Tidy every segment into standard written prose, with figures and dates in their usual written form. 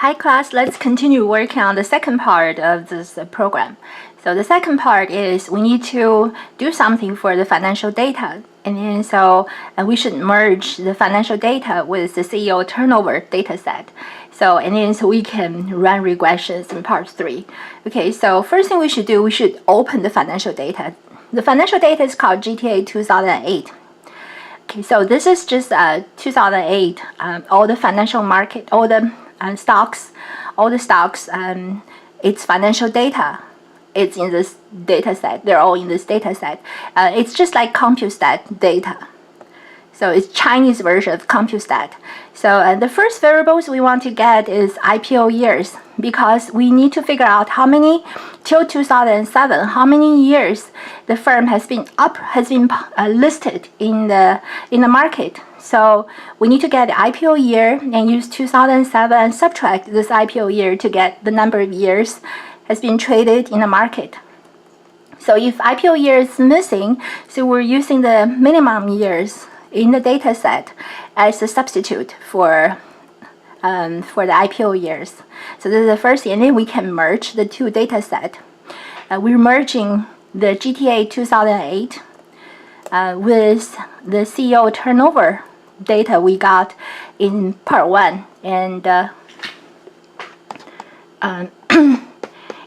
Hi class, let's continue working on the second part of this program. So the second part is we need to do something for the financial data. And then we should merge the financial data with the CEO turnover data set. So we can run regressions in part 3. Okay, so first thing we should do, we should open the financial data. The financial data is called GTA 2008. Okay, so this is just 2008, all the financial market, all the stocks, it's financial data. It's in this data set. They're all in this data set. It's just like CompuStat data. So it's Chinese version of CompuStat. So the first variables we want to get is IPO years, because we need to figure out how many till 2007, how many years the firm has been listed in the market. So we need to get the IPO year and use 2007 and subtract this IPO year to get the number of years has been traded in the market. So if IPO year is missing, so we're using the minimum years in the data set as a substitute for the IPO years. So this is the first thing, and then we can merge the two data set. We're merging the GTA 2008 with the CEO turnover data we got in part 1, and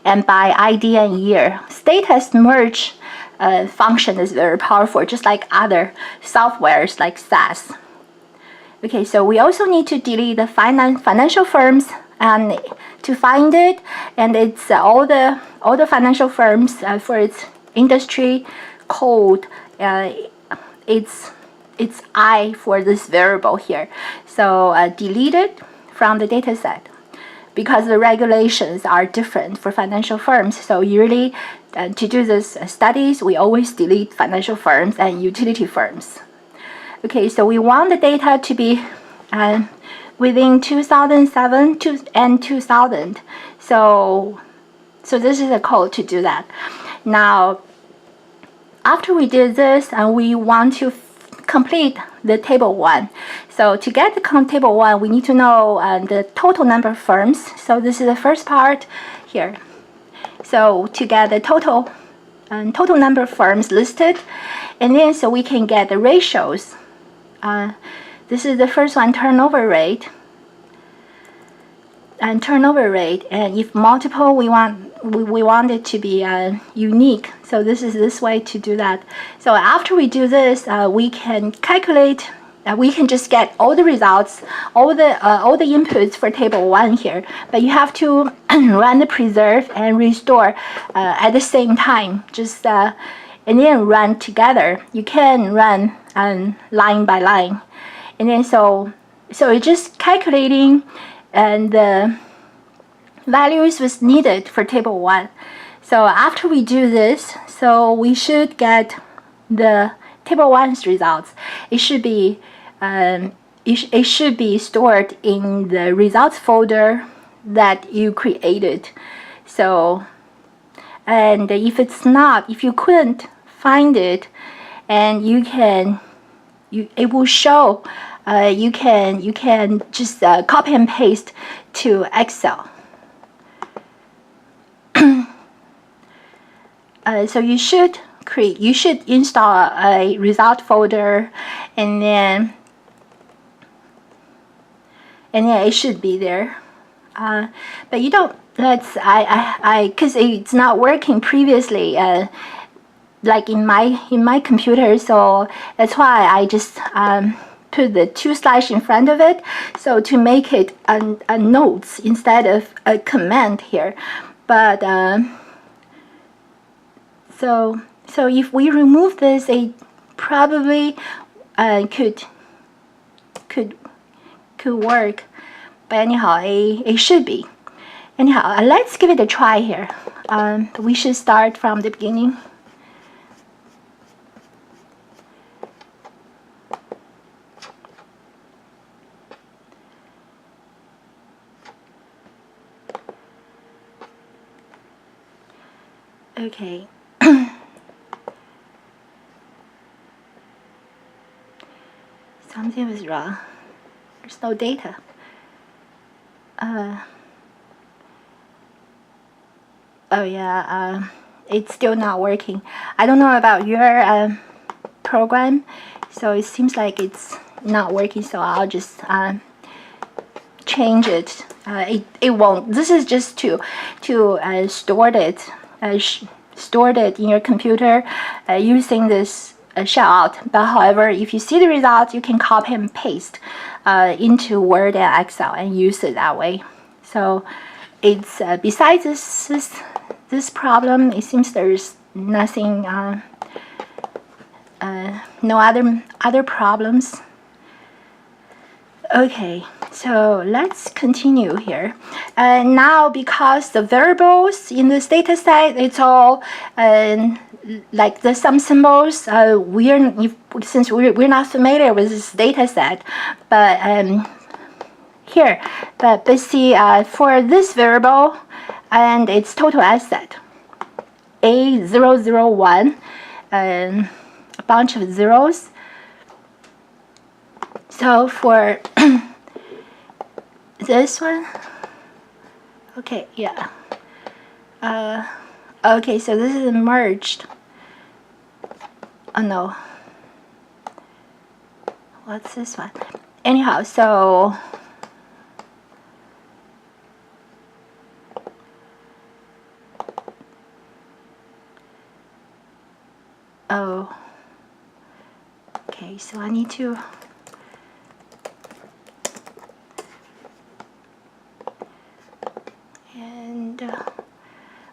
and by ID and year. Status merge function is very powerful, just like other softwares like SAS. Okay, so we also need to delete the financial firms and to find it, and it's all the financial firms for its industry code. It's I for this variable here. So delete it from the data set, because the regulations are different for financial firms. So usually to do this studies, we always delete financial firms and utility firms. Okay, so we want the data to be within 2007 and 2000. So this is a code to do that. Now, after we did this, we want to complete the table 1. So to get the table 1, we need to know the total number of firms. So this is the first part here. So to get the total number of firms listed, and then so we can get the ratios. This is the first one, turnover rate. And turnover rate, and if multiple, we want it to be unique. So this is this way to do that. So after we do this, we can calculate. We can just get all the results, all the inputs for table 1 here. But you have to run the preserve and restore at the same time. Just and then run together. You can run line by line, and then so it's just calculating. And the values was needed for table 1. So after we do this, so we should get the table 1's results. It should be stored in the results folder that you created. So, and if it's not, if you couldn't find it, and it will show. You can just copy and paste to Excel. So you should install a result folder, and then it should be there. But you don't. Because it's not working previously. Like in my computer, so that's why I just put the 2/ in front of it, so to make it a notes instead of a command here. But so if we remove this, it probably could work. But anyhow, it should be. Anyhow, let's give it a try here. We should start from the beginning. Okay. Something was wrong. There's no data. Oh yeah, it's still not working. I don't know about your program, so it seems like it's not working. So I'll just change it. It won't. This is just to stored it in your computer using this shell out. But however, if you see the results, you can copy and paste into Word and Excel and use it that way. So it's besides this problem, it seems there's nothing, no other problems. Okay, so let's continue here. Now, because the variables in this data set, it's all like the sum symbols. Since we're not familiar with this data set, but here, but see, for this variable and its total asset, A001, a bunch of zeros. So for this one, okay, yeah. Okay, so this is merged. Oh no. What's this one? Anyhow, so oh, okay, so I need to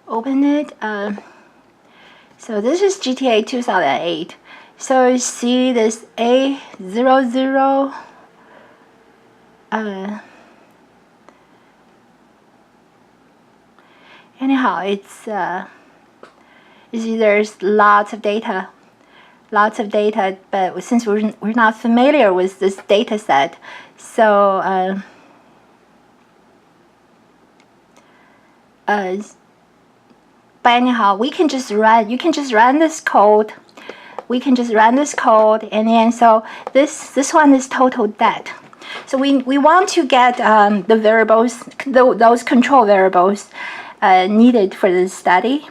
open it. So this is GTA 2008. So you see this A00. Anyhow, it's you see there's lots of data, but since we're not familiar with this data set, so but anyhow, we can just run. You can just run this code. We can just run this code, and then so this one is total debt. So we want to get the variables, those control variables needed for this study.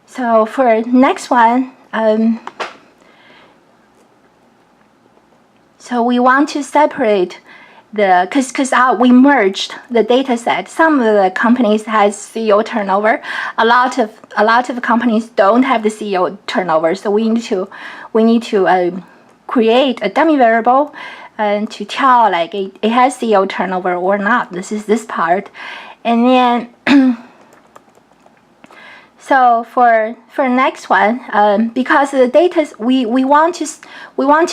So for next one, so we want to separate the because we merged the data set. Some of the companies has CEO turnover. A lot of companies don't have the CEO turnover. So we need to create a dummy variable and to tell like it has CEO turnover or not. This is this part, and then. So for next one, because the data we want to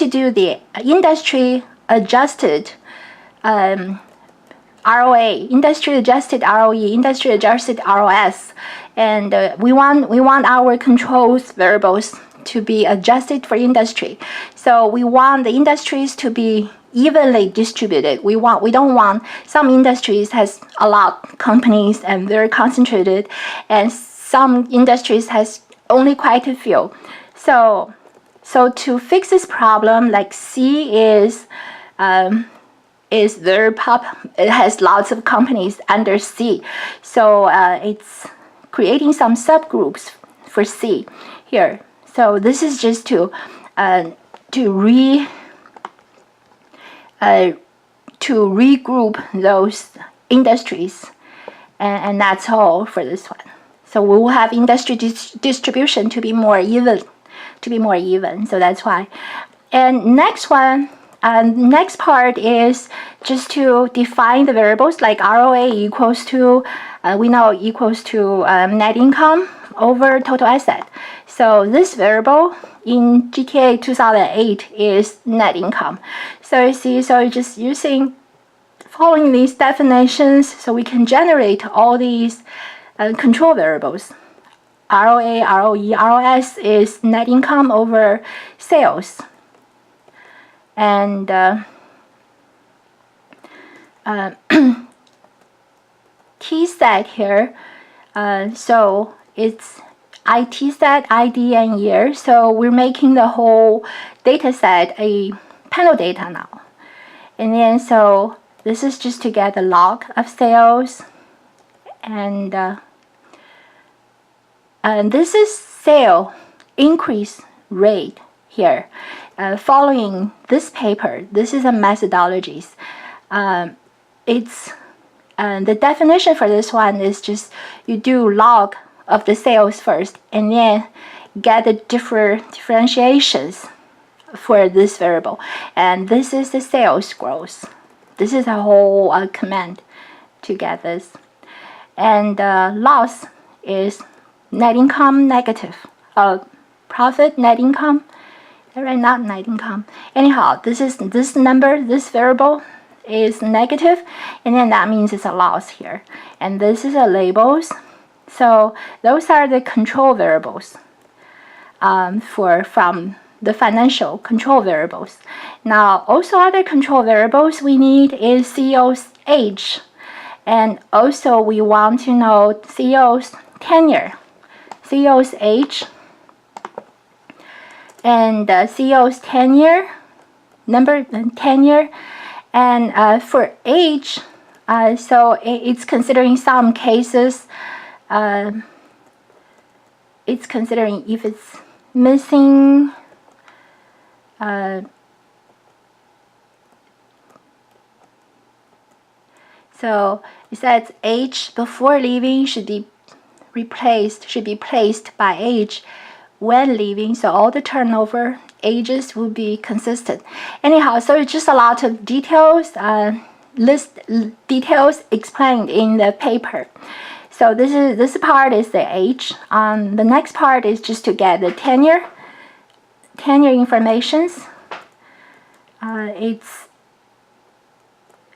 do the industry adjusted ROA, industry adjusted ROE, industry adjusted ROS, and we want our controls variables to be adjusted for industry. So we want the industries to be evenly distributed. We don't want some industries has a lot of companies and very concentrated, and some industries has only quite a few. So to fix this problem, like C is very it has lots of companies under C. So it's creating some subgroups for C here. So this is just to regroup those industries, and that's all for this one. So we will have industry distribution to be more even, So that's why. And next one, next part is just to define the variables like ROA equals to, we know equals to net income over total asset. So this variable in GTA 2008 is net income. So you see, so just following these definitions, so we can generate all these control variables. ROA, ROE, ROS is net income over sales. And T set here, so it's IT set, ID, and year. So we're making the whole data set a panel data now. And then so this is just to get the log of sales and this is sale increase rate here. Following this paper, this is a methodologies. It's the definition for this one is just you do log of the sales first and then get the differentiations for this variable, and this is the sales growth. This is a whole command to get this, and loss is net income negative, profit net income, right? Not net income. Anyhow, this number, this variable is negative, and then that means it's a loss here. And this is a labels. So those are the control variables from the financial control variables. Now, also other control variables we need is CEO's age, and also we want to know CEO's tenure, CEO's age, and CEO's tenure, tenure, and for age, so it's considering some cases. It's considering if it's missing. So it says age before leaving should be placed by age when leaving. So all the turnover ages will be consistent. Anyhow, so it's just a lot of details, details explained in the paper. So this part is the age. The next part is just to get the tenure informations.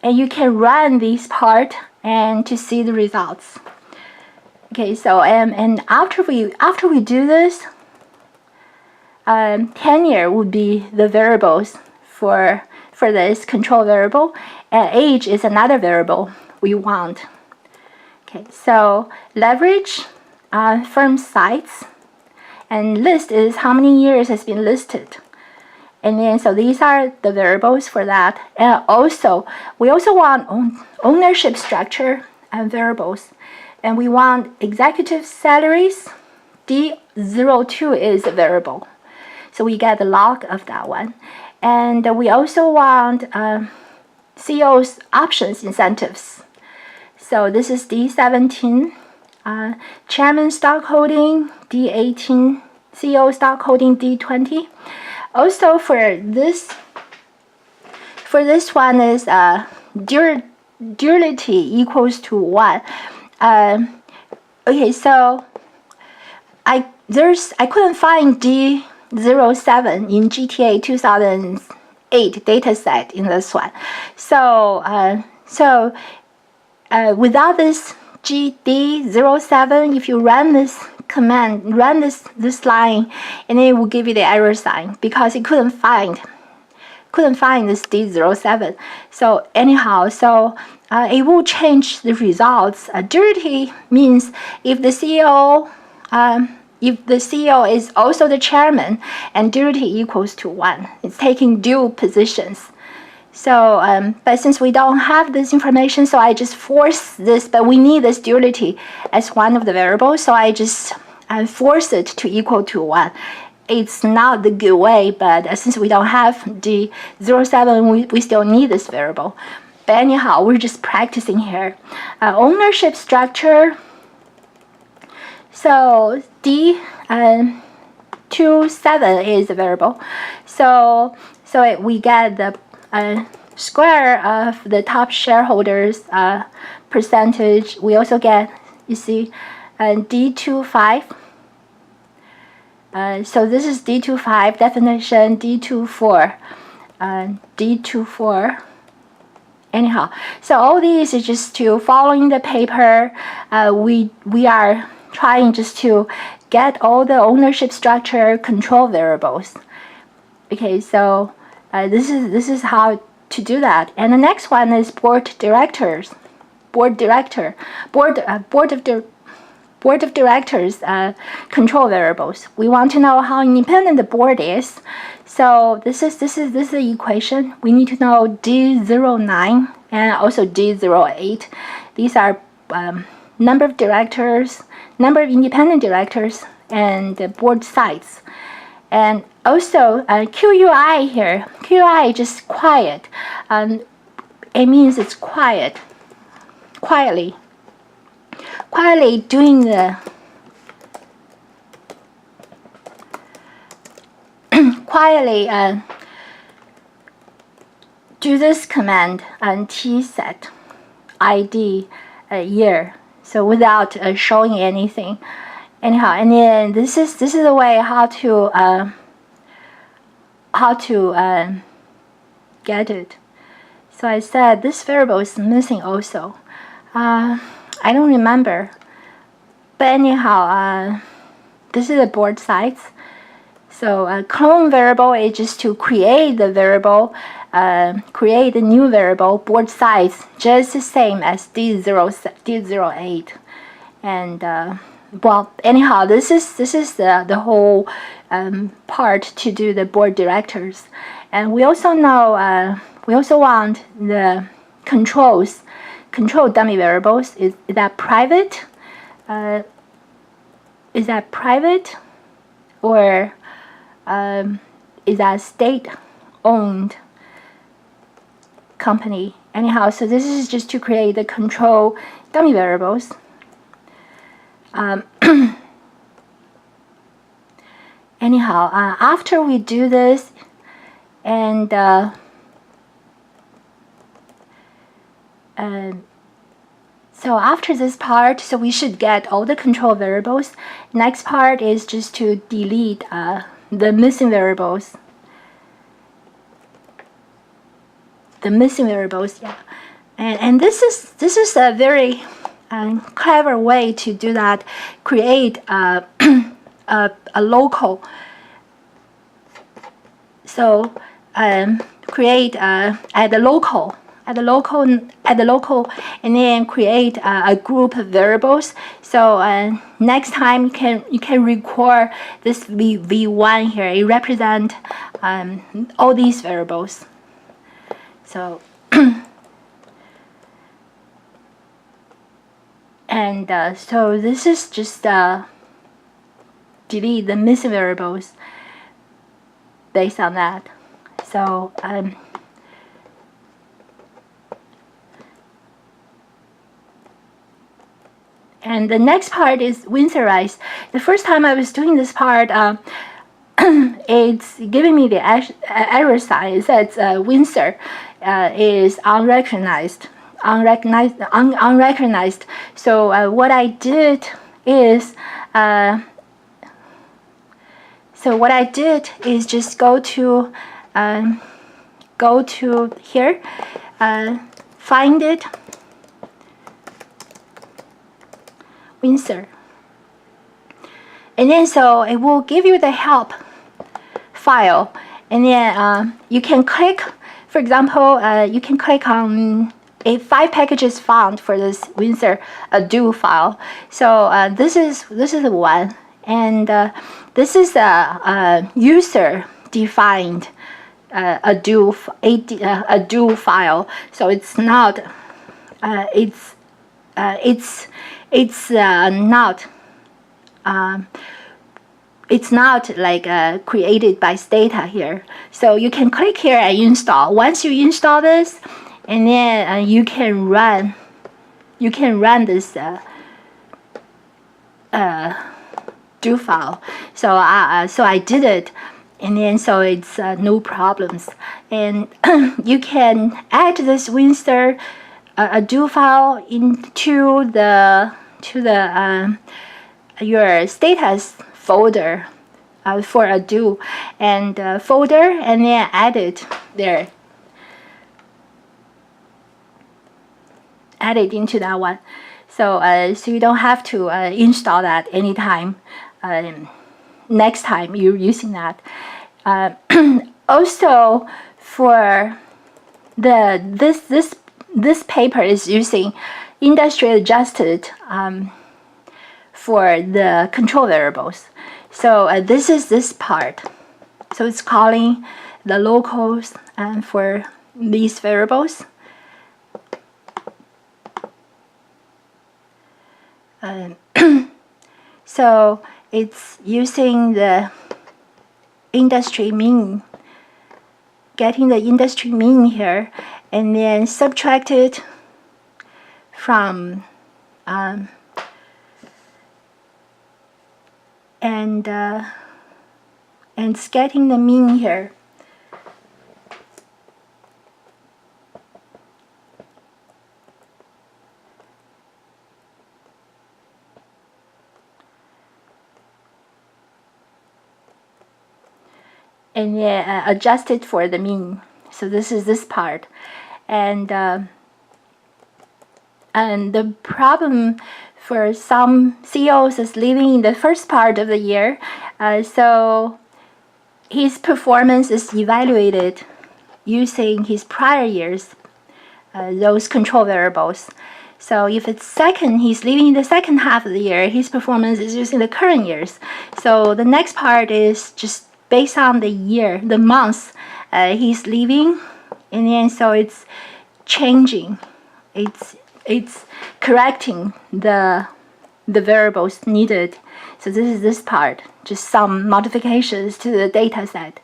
And you can run this part and to see the results. Okay, so and after we do this, tenure would be the variables for this control variable, and age is another variable we want. Okay, so leverage, firm size, and list is how many years has been listed. And then, so these are the variables for that. And also, we also want ownership structure and variables. And we want executive salaries. D02 is a variable. So we get the log of that one. And we also want CEO's options incentives. So this is D17. Chairman stock holding, D18. CEO stock holding, D20. Also for this one is durability equals to 1. Okay, so I couldn't find D07 in GTA 2008 dataset in this one. So without this GD07, if you run this command, run this line, and then it will give you the error sign because it couldn't find this D07. So anyhow, so it will change the results. Durability means if the CEO is also the chairman, and durability equals to 1. It's taking dual positions. So, but since we don't have this information, so I just force this, but we need this durability as one of the variables, so I just force it to equal to 1. It's not the good way, but since we don't have D07, we still need this variable. But anyhow, we're just practicing here. Ownership structure. So D27 is a variable. So we get the square of the top shareholders percentage. We also get, you see, D25. So this is D25 definition, D24, D24. Anyhow, so all these is just to following the paper. We are trying just to get all the ownership structure control variables. Okay, so this is how to do that. And the next one is board of directors control variables. We want to know how independent the board is. So this is the equation. We need to know D09 and also D08. These are number of directors, number of independent directors, and the board size. And also QUI here, QUI just quiet. It means it's quiet, quietly doing the quietly do this command and tset ID year, so without showing anything. Anyhow, and then this is the way how to get it. So I said this variable is missing also. I don't remember, but anyhow, this is the board size. So a clone variable is just to create the variable, create a new variable, board size, just the same as D08. And well, anyhow, this is the whole part to do the board directors. And we also know, we also want the control dummy variables. Is that private? Is that private, or is that state-owned company? Anyhow, so this is just to create the control dummy variables. Anyhow, after we do this, and so after this part, so we should get all the control variables. Next part is just to delete the missing variables. The missing variables, yeah. And this is a very clever way to do that. Create a local. So create at the local, and then create a group of variables. So next time you can record this v1 here. It represents all these variables. So and so this is just delete the missing variables based on that. So and the next part is windsorize. The first time I was doing this part, it's giving me the error sign. It says Windsor is unrecognized. So what I did is just go to here, find it, Windsor, and then so it will give you the help file, and then you can click. For example, you can click on a 5 packages found for this Windsor do file. So this is the one, and this is a user defined a do file. So it's not it's not like created by Stata here. So you can click here and install. Once you install this, and then you can run this do file. So I did it, and then so it's no problems. And you can add this Windsor do file into your status folder for a do, and folder, and then add it there. Add it into that one. So so you don't have to install that anytime. Next time you're using that. Also, for this paper is using industry adjusted for the control variables. So this is this part. So it's calling the locals for these variables. So it's using the industry mean, getting the industry mean here, and then subtract it from and it's getting the mean here. And then adjust it for the mean. So this is this part, and the problem for some CEOs is living in the first part of the year, so his performance is evaluated using his prior years, those control variables. So if it's second, he's living in the second half of the year, his performance is using the current years. So the next part is just based on the year, the months he's living, and then so it's changing, it's correcting the variables needed. So this is this part, just some modifications to the data set.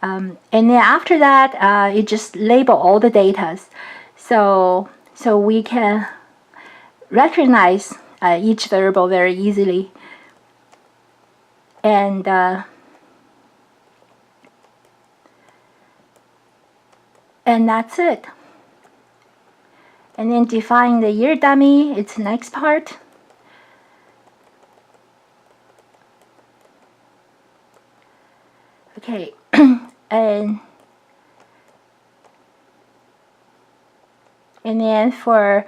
And then after that, it just label all the data, so we can recognize each variable very easily. And that's it. And then define the year dummy, it's the next part. Okay, and then for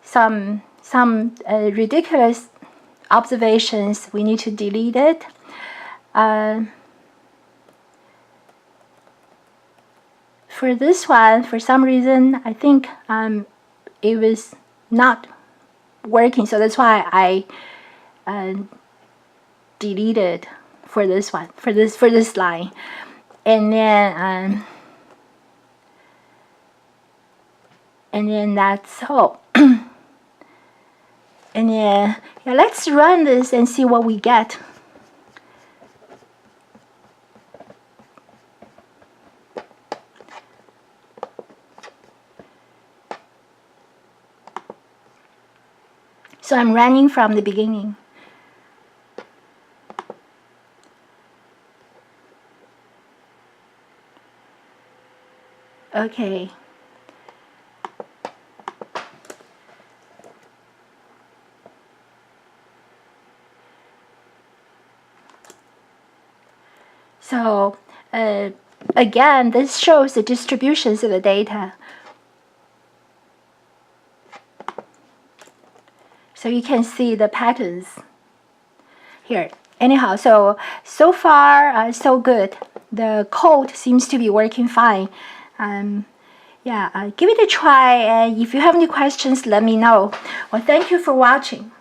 some ridiculous observations, we need to delete it. For this one, for some reason, I think it was not working, so that's why I deleted for this one, for this line, and then that's all. And then yeah, let's run this and see what we get. So I'm running from the beginning. Okay. So again, this shows the distributions of the data. So you can see the patterns here. Anyhow, so far so good. The code seems to be working fine. Yeah, give it a try, and if you have any questions, let me know. Well, thank you for watching.